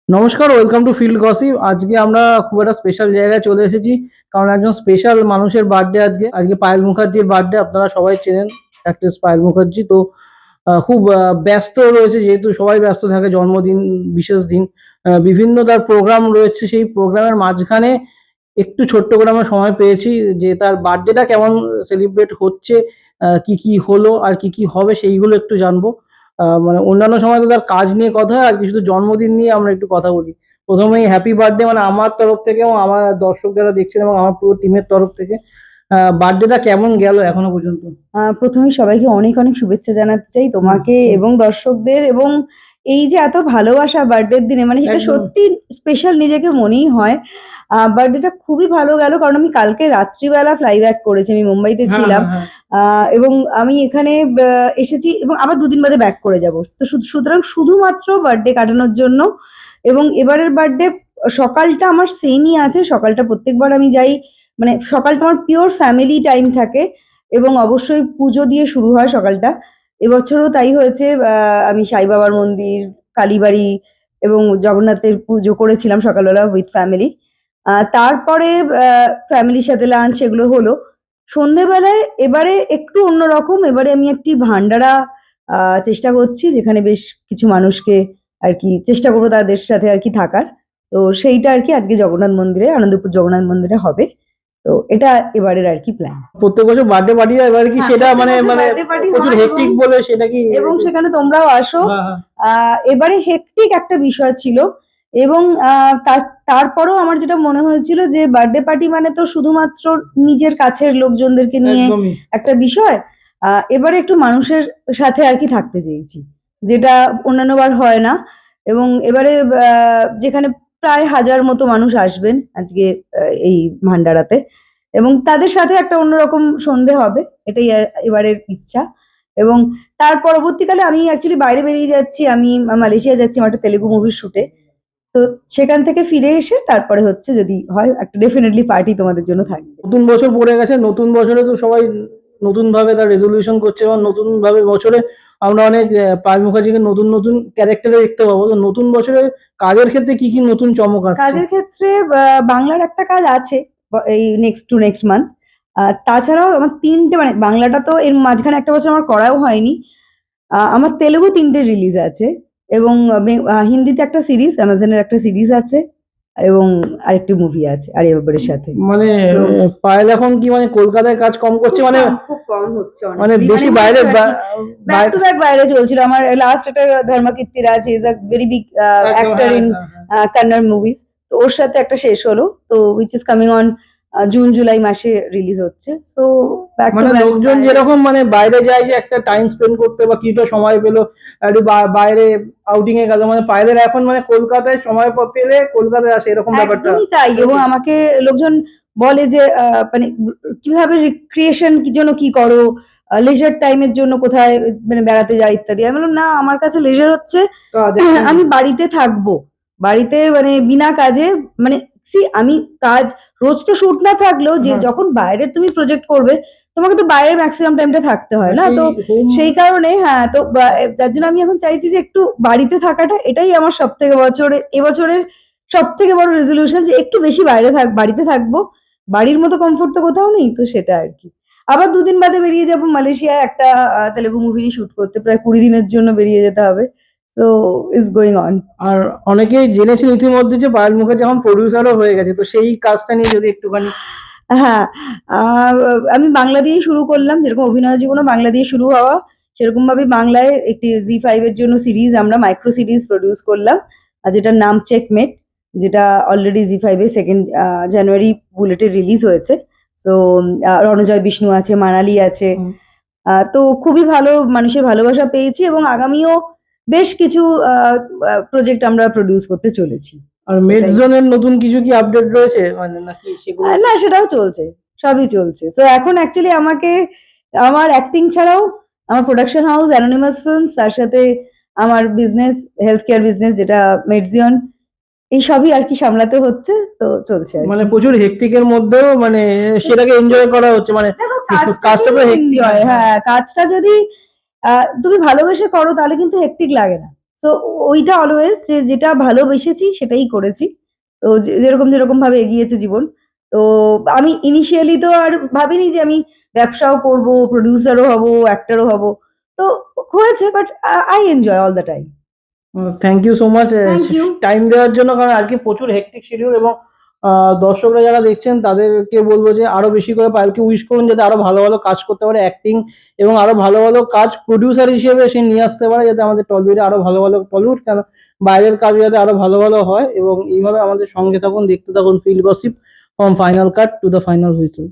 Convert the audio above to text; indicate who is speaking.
Speaker 1: নমস্কার, welcome to field gossip. আজকে আমরা খুব একটা স্পেশাল জায়গায় চলে এসেছি, কারণ একজন স্পেশাল মানুষের বার্থডে। আজকে পায়েল মুখার্জির বার্থডে। আপনারা সবাই চেনেন অ্যাক্ট্রেস পায়েল মুখার্জি। তো খুব ব্যস্ত রয়েছে, যেহেতু সবাই ব্যস্ত থাকে, জন্মদিন বিশেষ দিন, বিভিন্ন তার প্রোগ্রাম রয়েছে। সেই প্রোগ্রামের মাঝখানে একটু ছোট্ট করে আমরা সময় পেয়েছি যে তার বার্থডেটা কেমন সেলিব্রেট হচ্ছে, কি কি হলো আর কি কি হবে সেইগুলো একটু জানবো। মানে অন্যান্য সময় তো তার কাজ নিয়ে কথা হয়, আজকে শুধু জন্মদিন নিয়ে আমরা একটু কথা বলি। প্রথমেই হ্যাপি বার্থডে, মানে আমার তরফ থেকে এবং আমার দর্শক যারা দেখছেন এবং আমার পুরো টিমের তরফ থেকে। বার্থডেটা কেমন গেল এখনো পর্যন্ত?
Speaker 2: প্রথমে সবাইকে অনেক অনেক শুভেচ্ছা জানাতে চাই তোমাকে এবং দর্শকদের, এবং এই যে এত ভালোবাসা বার্থডের দিনে, মানে এটা
Speaker 1: একদম।
Speaker 2: সত্যি স্পেশাল নিজেকে মনেই হয়। বার্থডেটা খুবই ভালো গেল, কারণ আমি কালকে রাত্রিবেলা ফ্লাই ব্যাক করেছি, আমি মুম্বাইতে
Speaker 1: হ্যাঁ,
Speaker 2: ছিলাম।
Speaker 1: হ্যাঁ, হ্যাঁ।
Speaker 2: এবং আমি এখানে এসেছি এবং আবার দুদিন বাদে ব্যাক করে যাব। তো সুতরাং শুধুমাত্র বার্থডে কাটানোর জন্য। এবং এবারের বার্থডে সকালটা আমার সেমই আছে, সকালটা প্রত্যেকবার আমি যাই, মানে সকালটা আমার পিওর ফ্যামিলি টাইম থাকে এবং অবশ্যই পুজো দিয়ে শুরু হয় সকালটা। এবছরও তাই হয়েছে। আমি সাই বাবার মন্দির, কালীবাড়ি এবং জগন্নাথের পুজো করেছিলাম সকালবেলা উইথ ফ্যামিলি। তারপরে ফ্যামিলির সাথে লাঞ্চ এগুলো হলো। সন্ধেবেলায় এবারে একটু অন্যরকম, এবারে আমি একটি ভান্ডারা চেষ্টা করছি, যেখানে বেশ কিছু মানুষকে আর কি চেষ্টা করবো তাদের সাথে আর কি থাকার। তো সেইটা আর কি আজকে জগন্নাথ মন্দিরে, আনন্দপুর জগন্নাথ মন্দিরে হবে। তো এটা এবারের আর কি প্ল্যান।
Speaker 1: প্রত্যেক বছর বার্থডে পার্টি হয়, এবার কি
Speaker 2: হ্যাঁ,
Speaker 1: সেটা
Speaker 2: প্রত্যেক
Speaker 1: মানে
Speaker 2: বছর
Speaker 1: মানে
Speaker 2: বার্থডে পার্টি
Speaker 1: প্রচুর
Speaker 2: হয়
Speaker 1: হেক্টিক বলে সেটা কি?
Speaker 2: এবং সেখানে তোমরাও আসো।
Speaker 1: হ্যাঁ, হ্যাঁ।
Speaker 2: এবারে হেক্টিক একটা বিষয় ছিল, এবং তারপরেও আমার যেটা মনে হয়েছিল যে বার্থডে পার্টি মানে তো শুধুমাত্র নিজের কাছের লোকজনদেরকে নিয়ে
Speaker 1: একদমই।
Speaker 2: একটা বিষয়। এবারে একটু মানুষের সাথে আর কি থাকতে চেয়েছি, যেটা অন্যান্যবার হয় না। এবং এবারে যেখানে প্রায় 1000 মতো মানুষ আসবেন আজকে এই ভান্ডারাতে, এবং তাদের সাথে একটা অন্যরকম সন্ধে হবে, এটাই এবারের ইচ্ছা। এবং তার পরবর্তীকালে আমি অ্যাকচুয়ালি বাইরে বেরিয়ে যাচ্ছি, আমি মালয়েশিয়া যাচ্ছি আমার একটা তেলেগু মুভির শুটে। তো সেখান থেকে ফিরে এসে তারপরে হচ্ছে, যদি হয় একটা ডেফিনেটলি পার্টি তোমাদের জন্য থাকবে।
Speaker 1: নতুন বছর পড়ে গেছে, নতুন বছরে তো সবাই নতুন ভাবে তার রেজলিউশন করছে, এবং নতুন ভাবে বছরে আমরা অনেক পায়েল মুখার্জিকে নতুন নতুন ক্যারেক্টারে দেখতে পাবো। তো নতুন বছরে কাজের ক্ষেত্রে কি কি নতুন চমক আসছে?
Speaker 2: কাজের ক্ষেত্রে বাংলার একটা কাজ আছে এই নেক্সট মান্থ। তাছাড়াও আমার 3টে, মানে বাংলাটা তো এর মাঝখানে একটা বছর আমার করাও হয়নি। আমার তেলেগু 3টে রিলিজ আছে, এবং হিন্দিতে একটা সিরিজ, অ্যামাজনের একটা সিরিজ আছে, এবং আরেকটি মুভি আছে আরিয়া বাবরের সাথে।
Speaker 1: মানে
Speaker 2: So,
Speaker 1: পায়েল এখন কি মানে কলকাতায় কাজ কম করছে, মানে
Speaker 2: খুব কম হচ্ছে
Speaker 1: মানে
Speaker 2: honestly,
Speaker 1: বেশি বাইরে
Speaker 2: ব্যাক টু ব্যাক বাইরে চলছিল। আমার লাস্ট একটা ধর্মকীর্তিরাজ, ইজ আ ভেরি বিগ
Speaker 1: একদম।
Speaker 2: অ্যাক্টর
Speaker 1: হ্যাঁ,
Speaker 2: ইন
Speaker 1: হ্যাঁ, হ্যাঁ।
Speaker 2: কন্নড় মুভিজ। তো ওর সাথে একটা শেষ হলো, তো which is coming on June July মাসে রিলিজ হচ্ছে। সো ব্যাক টু
Speaker 1: মানে
Speaker 2: ব্যাক
Speaker 1: লোকজন যেরকম মানে বাইরে যায় যে একটা টাইম স্পেন্ড করতে বা কিছুটা সময় পেলো, একটু বাইরে আউটিং এ গেল, মানে পায়েলের এখন মানে কলকাতায় সময় পেলে কলকাতায় আসে এরকম ব্যাপারটা।
Speaker 2: একদমই তাই। এবং আমাকে লোকজন বলে যে মানে কিভাবে রিক্রিয়েশন কি জন্য কি করো, লেজার টাইমের জন্য কোথায় মানে বেড়াতে যাও ইত্যাদি। আমি বললাম না, আমার কাছে লেজার হচ্ছে
Speaker 1: কাজ
Speaker 2: আমি বাড়িতে থাকবো, বাড়িতে মানে বিনা কাজে, মানে আমি কাজ রোজ তো শুট না থাকলেও যে
Speaker 1: হ্যাঁ।
Speaker 2: যখন বাইরে তুমি প্রজেক্ট করবে, তোমাকে তো বাইরে ম্যাক্সিমাম টাইমটা থাকতে হয় না।
Speaker 1: সেই
Speaker 2: তো
Speaker 1: হোম।
Speaker 2: সেই কারণে হ্যাঁ, তো যার জন্য আমি এখন চাইছি যে একটু বাড়িতে থাকাটা, এটাই আমার সব থেকে এবছরের সব থেকে বড় রেজলিউশন, যে একটু বেশি বাড়িতে থাকবো। বাড়ির মতো কমফোর্ট তো কোথাও নেই, তো সেটা আর কি। আবার দুদিন বাদে বেরিয়ে যাব মালয়েশিয়ায় একটা তেলেগু মুভিরই শুট করতে, প্রায় 20 দিনের জন্য বেরিয়ে যেতে হবে। So is going on.
Speaker 1: আর অনেকেই জেনেছেন ইতিমধ্যে যে পায়েল মুখার্জি এখন প্রডিউসারও হয়ে গেছে, তো সেই কাজটা নিয়ে যদি একটুখানি।
Speaker 2: হ্যাঁ, আমি বাংলা দিয়েই শুরু করলাম, যেরকম অভিনয় জীবনও বাংলা দিয়ে শুরু হওয়া, সেরকম ভাবে বাংলায় একটি জি5 এর জন্য সিরিজ, আমরা মাইক্রো সিরিজ প্রডিউস করলাম, যেটার নাম চেকমেট, যেটা অলরেডি জি5 এ 2 জানুয়ারি বুলেটে রিলিজ হয়েছে। সো রণজয় বিষ্ণু আছে, মানালি আছে। তো খুবই ভালো মানুষের ভালোবাসা পেয়েছি, এবং আগামীও বেশ কিছু প্রজেক্ট আমরা প্রডিউস করতে চলেছি।
Speaker 1: আর মেড
Speaker 2: এটাই।
Speaker 1: জোনের নতুন কিছু কি আপডেট রয়েছে, মানে নাকি সেগুলো?
Speaker 2: না, সেটাও চলছে, সবই চলছে। তো এখন অ্যাকচুয়ালি আমাকে আমার অ্যাক্টিং ছাড়াও আমার প্রোডাকশন হাউস অ্যানোনিমাস ফিল্মস, তার সাথে আমার বিজনেস, হেলথ কেয়ার বিজনেস যেটা মেডজিয়ন, এই সবই আর কি সামলাতে হচ্ছে। তো চলছে আর
Speaker 1: মানে
Speaker 2: কি।
Speaker 1: প্রচুর হেক্টিকের মধ্যেও মানে সেটাকে এনজয় করা হচ্ছে, মানে
Speaker 2: দেখো,
Speaker 1: কাজটা পুরো হেক্টিক।
Speaker 2: এনজয়, হ্যাঁ, কাজটা যদি তুমি ভালোবেসে করো তাহলে কিন্তু হেক্টিক লাগে না। সো ওইটা অলওয়েজ যেটা ভালোবেসেছি সেটাই করেছি। তো যেরকম যেরকম ভাবে এগিয়েছে জীবন। তো আমি ইনিশিয়ালি তো আর ভাবিনি যে আমি ব্যবসাও করব, প্রোডিউসারও হব, অ্যাক্টরও হব। তো হয়েছে, but I enjoy all the time.
Speaker 1: Thank you so much
Speaker 2: thank you.
Speaker 1: Time দেওয়ার জন্য, কারণ আজকে প্রচুর হেক্টিক শিডিউল, এবং দর্শকরা যারা দেখছেন তাদেরকে বলবো যে আরো বেশি করে পায়েলকে উইশ করুন যাতে আরো ভালো ভালো কাজ করতে পারে, অ্যাক্টিং এবং আরো ভালো ভালো কাজ প্রডিউসার হিসেবে সে নিয়ে আসতে পারে, যাতে আমাদের টলিউডে আরো ভালো ভালো, টলিউড কেন বাইরের কাজ যাতে আরো ভালো ভালো হয়। এবং এইভাবে আমাদের সঙ্গে থাকুন, দেখতে থাকুন field gossip from final cut to the final whistle.